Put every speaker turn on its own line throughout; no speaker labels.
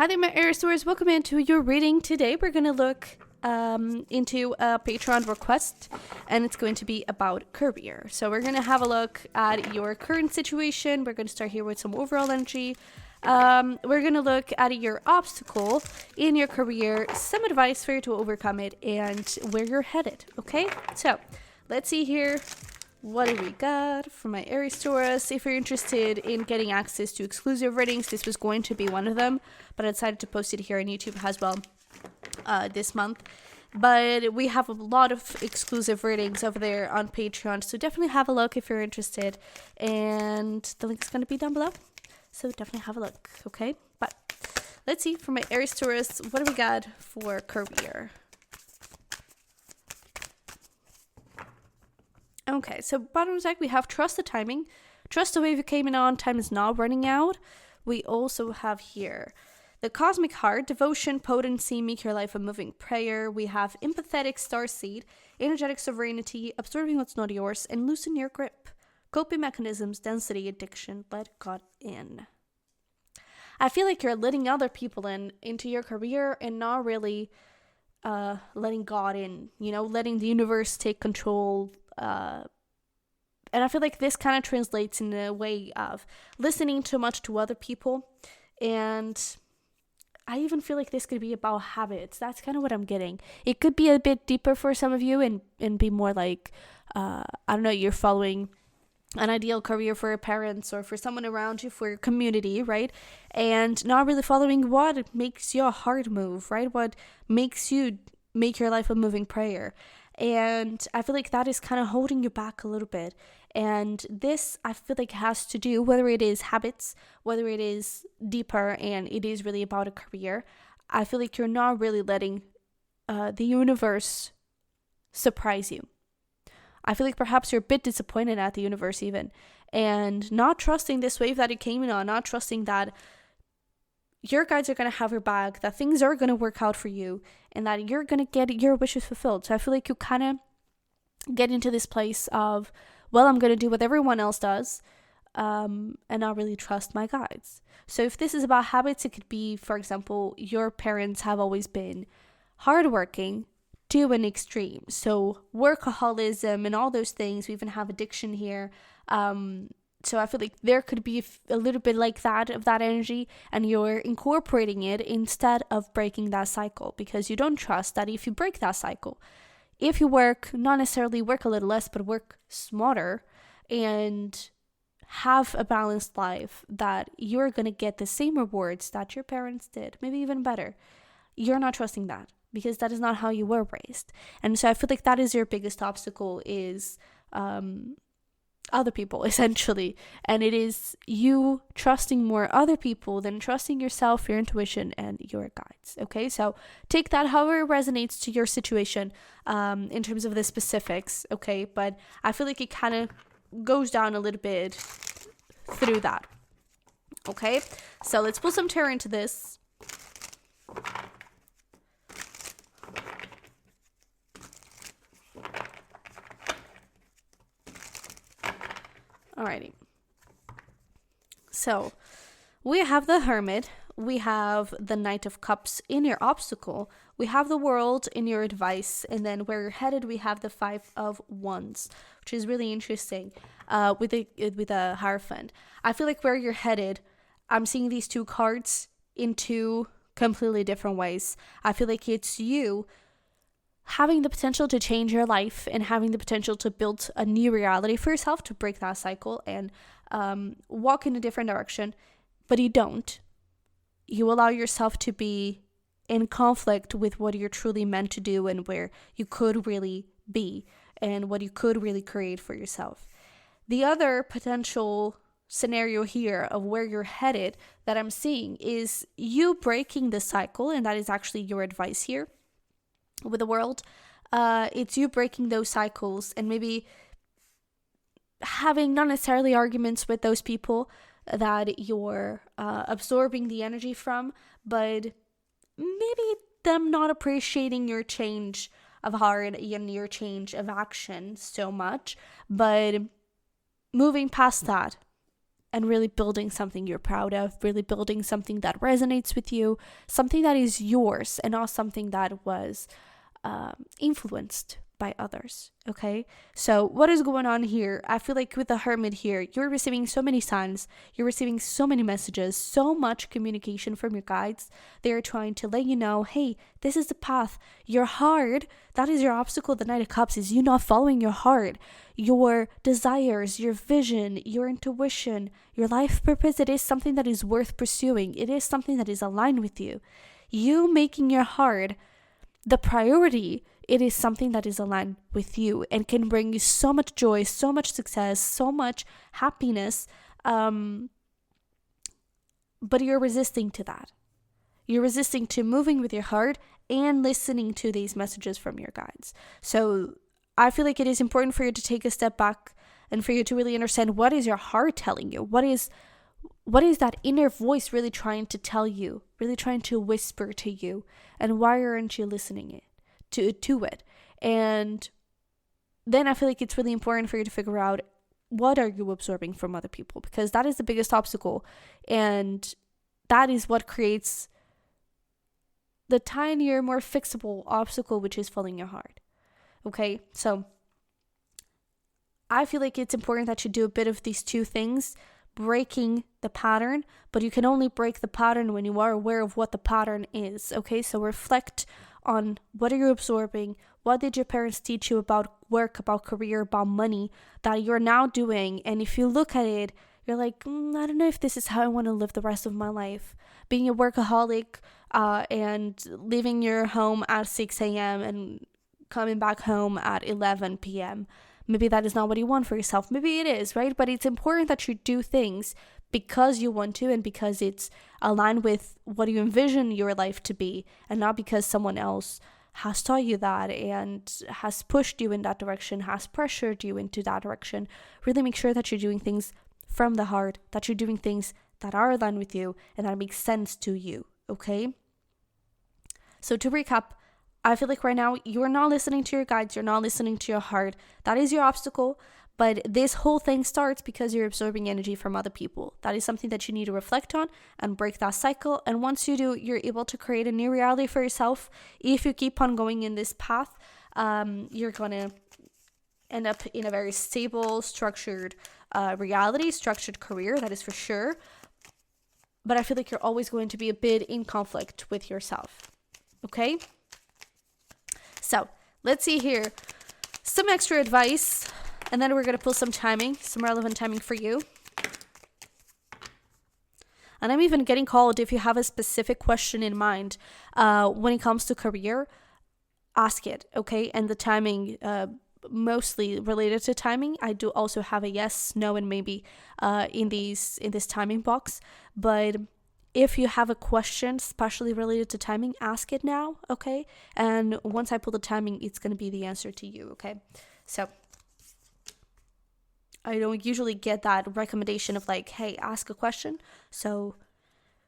Hi there, my Aries Taurus. Welcome into your reading. Today we're going to look into a Patreon request, and it's going to be about career. So we're going to have a look at your current situation. We're going to start here with some overall energy. We're going to look at your obstacle in your career, some advice for you to overcome it, and where you're headed. Okay, so let's see here. What do we got for my Aries Taurus? If you're interested in getting access to exclusive readings, this was going to be one of them, but I decided to post it here on YouTube as well this month. But we have a lot of exclusive readings over there on Patreon, so definitely have a look if you're interested. And the link is going to be down below, so definitely have a look, okay? But let's see, for my Aries Taurus, what do we got for career? Okay, so bottom of the deck, we have trust the timing. Trust the wave you came in on. Time is not running out. We also have here the cosmic heart, devotion, potency, make your life a moving prayer. We have empathetic starseed, energetic sovereignty, absorbing what's not yours, and loosen your grip. Coping mechanisms, density, addiction, let God in. I feel like you're letting other people into your career and not really letting God in, letting the universe take control. And I feel like this kind of translates in a way of listening too much to other people. And I even feel like this could be about habits. That's kind of what I'm getting. It could be a bit deeper for some of you and be more like, I don't know, you're following an ideal career for your parents or for someone around you, for your community, right? And not really following what makes your heart move, right? What makes you make your life a moving prayer. And I feel like that is kind of holding you back a little bit. And this, I feel like, has to do, whether it is habits, whether it is deeper and it is really about a career, I feel like you're not really letting the universe surprise you. I feel like perhaps you're a bit disappointed at the universe even, and not trusting this wave that it came in on, not trusting that your guides are going to have your back, that things are going to work out for you, and that you're going to get your wishes fulfilled. So I feel like you kind of get into this place of, well, I'm going to do what everyone else does, and not really trust my guides. So if this is about habits, it could be, for example, your parents have always been hardworking to an extreme. So workaholism and all those things. We even have addiction here. So I feel like there could be a little bit like that, of that energy, and you're incorporating it instead of breaking that cycle, because you don't trust that if you break that cycle, if you not necessarily work a little less, but work smarter and have a balanced life, that you're going to get the same rewards that your parents did, maybe even better. You're not trusting that because that is not how you were raised. And so I feel like that is your biggest obstacle, is other people, essentially. And it is you trusting more other people than trusting yourself, your intuition, and your guides. Okay, so take that however it resonates to your situation in terms of the specifics. Okay, but I feel like it kind of goes down a little bit through that. Okay, so let's pull some tarot into this. Alrighty. So we have the Hermit, we have the Knight of Cups in your obstacle, we have the World in your advice, and then where you're headed, we have the Five of Wands, which is really interesting with the Hierophant. I feel like where you're headed, I'm seeing these two cards in two completely different ways. I feel like it's you having the potential to change your life and having the potential to build a new reality for yourself, to break that cycle and walk in a different direction, but you don't. You allow yourself to be in conflict with what you're truly meant to do and where you could really be and what you could really create for yourself. The other potential scenario here of where you're headed that I'm seeing is you breaking the cycle, and that is actually your advice here with the World. It's you breaking those cycles and maybe having not necessarily arguments with those people that you're absorbing the energy from, but maybe them not appreciating your change of heart and your change of action so much, but moving past that and really building something you're proud of, really building something that resonates with you, something that is yours and not something that was influenced by others. Okay, so what is going on here? I feel like with the Hermit here, you're receiving so many signs, you're receiving so many messages, so much communication from your guides. They're trying to let you know, hey, this is the path. Your heart, that is your obstacle. The Knight of Cups is you not following your heart, your desires, your vision, your intuition, your life purpose. It is something that is worth pursuing. It is something that is aligned with you. You making your heart the priority, it is something that is aligned with you and can bring you so much joy, so much success, so much happiness. But you're resisting to that. You're resisting to moving with your heart and listening to these messages from your guides. So I feel like it is important for you to take a step back and for you to really understand, what is your heart telling you? What is that inner voice really trying to tell you, really trying to whisper to you, and why aren't you listening to it? And then I feel like it's really important for you to figure out, what are you absorbing from other people? Because that is the biggest obstacle, and that is what creates the tinier, more fixable obstacle, which is following your heart. Okay, so I feel like it's important that you do a bit of these two things, breaking the pattern, but you can only break the pattern when you are aware of what the pattern is. Okay, so reflect on, what are you absorbing? What did your parents teach you about work, about career, about money that you're now doing? And if you look at it, you're like, I don't know if this is how I want to live the rest of my life. Being a workaholic and leaving your home at 6 a.m. and coming back home at 11 p.m. Maybe that is not what you want for yourself. Maybe it is, right? But it's important that you do things because you want to and because it's aligned with what you envision your life to be, and not because someone else has taught you that and has pushed you in that direction, has pressured you into that direction. Really make sure that you're doing things from the heart, that you're doing things that are aligned with you and that make sense to you, okay? So to recap, I feel like right now you're not listening to your guides, you're not listening to your heart. That is your obstacle, but this whole thing starts because you're absorbing energy from other people. That is something that you need to reflect on and break that cycle. And once you do, you're able to create a new reality for yourself. If you keep on going in this path, you're going to end up in a very stable, structured reality, structured career, that is for sure. But I feel like you're always going to be a bit in conflict with yourself, okay? So let's see here, some extra advice, and then we're going to pull some timing, some relevant timing for you. And I'm even getting called if you have a specific question in mind when it comes to career, ask it, okay? And the timing, mostly related to timing. I do also have a yes, no, and maybe in this timing box, but if you have a question, especially related to timing, ask it now, okay? And once I pull the timing, it's going to be the answer to you, okay? So I don't usually get that recommendation of like, hey, ask a question. So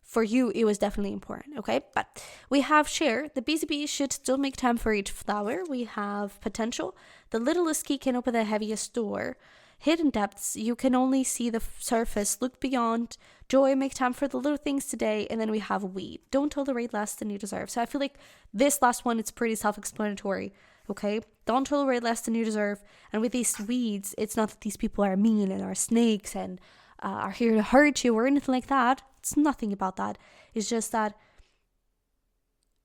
for you, it was definitely important, okay? But we have share. The busy bee should still make time for each flower. We have potential. The littlest key can open the heaviest door. Hidden depths, you can only see the surface. Look beyond. Joy, make time for the little things today. And then we have weed. Don't tolerate less than you deserve. So I feel like this last one, it's pretty self-explanatory, okay? Don't tolerate less than you deserve. And with these weeds, it's not that these people are mean and are snakes and are here to hurt you or anything like that. It's nothing about that. It's just that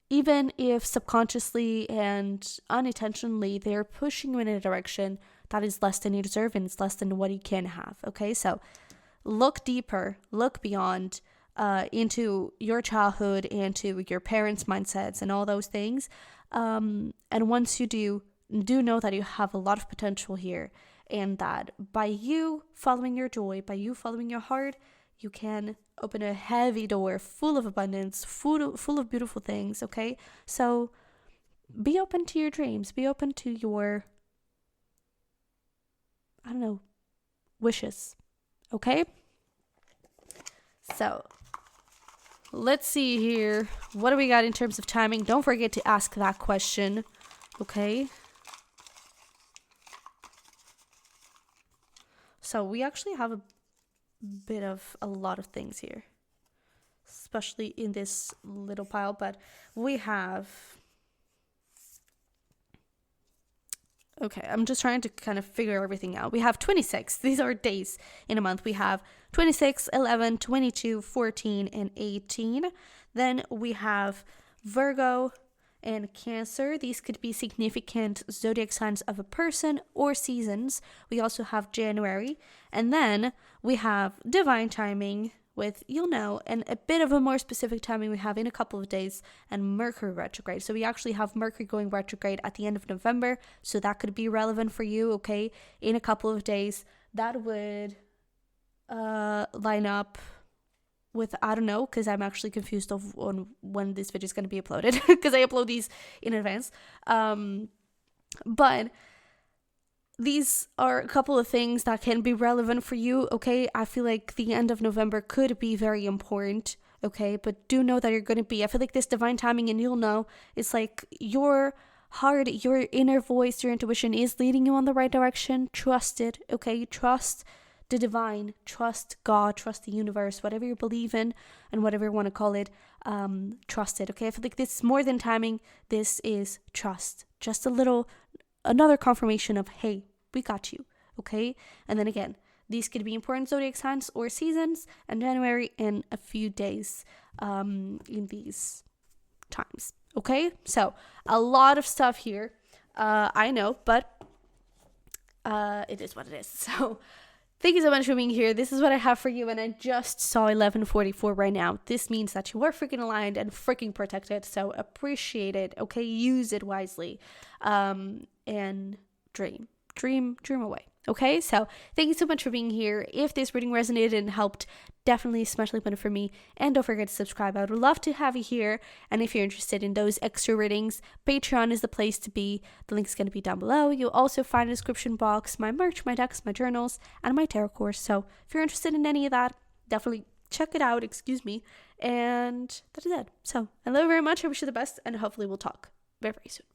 even if subconsciously and unintentionally they're pushing you in a direction that is less than you deserve and it's less than what you can have, okay? So look deeper, look beyond into your childhood, into your parents' mindsets and all those things. And once you do know that you have a lot of potential here, and that by you following your joy, by you following your heart, you can open a heavy door full of abundance, full of beautiful things, okay? So be open to your dreams. Be open to your, wishes, okay? So let's see here. What do we got in terms of timing? Don't forget to ask that question, okay? So we actually have bit of a lot of things here, especially in this little pile, but we have, okay, I'm just trying to kind of figure everything out. We have 26. These are days in a month. We have 26, 11, 22, 14, and 18. Then we have Virgo and Cancer. These could be significant zodiac signs of a person or seasons. We also have January. And then we have divine timing with, and a bit of a more specific timing we have in a couple of days, and Mercury retrograde. So we actually have Mercury going retrograde at the end of November. So that could be relevant for you, okay? In a couple of days, that would line up with, I don't know, because I'm actually confused on when this video is going to be uploaded, because I upload these in advance. But these are a couple of things that can be relevant for you, okay? I feel like the end of November could be very important, okay? But do know that you're going to be, I feel like this divine timing, and you'll know, it's like your heart, your inner voice, your intuition is leading you on the right direction. Trust it, okay? Trust the divine, trust God, trust the universe, whatever you believe in and whatever you want to call it, trust it, okay? I feel like this is more than timing. This is trust. Just another confirmation of, hey, we got you, okay? And then again, these could be important zodiac signs or seasons, and January in a few days in these times, okay? So a lot of stuff here, I know, but it is what it is. So thank you so much for being here. This is what I have for you, and I just saw 11:44 right now. This means that you are freaking aligned and freaking protected, so appreciate it, okay? Use it wisely, and dream away, okay? So thank you so much for being here. If this reading resonated and helped, definitely smash like button for me, and don't forget to subscribe. I would love to have you here, and if you're interested in those extra readings, Patreon is the place to be. The link is going to be down below. You'll also find in the description box my merch, my decks, my journals, and my tarot course. So if you're interested in any of that, definitely check it out, and that is it. So I love you very much. I wish you the best, and hopefully we'll talk very, very soon.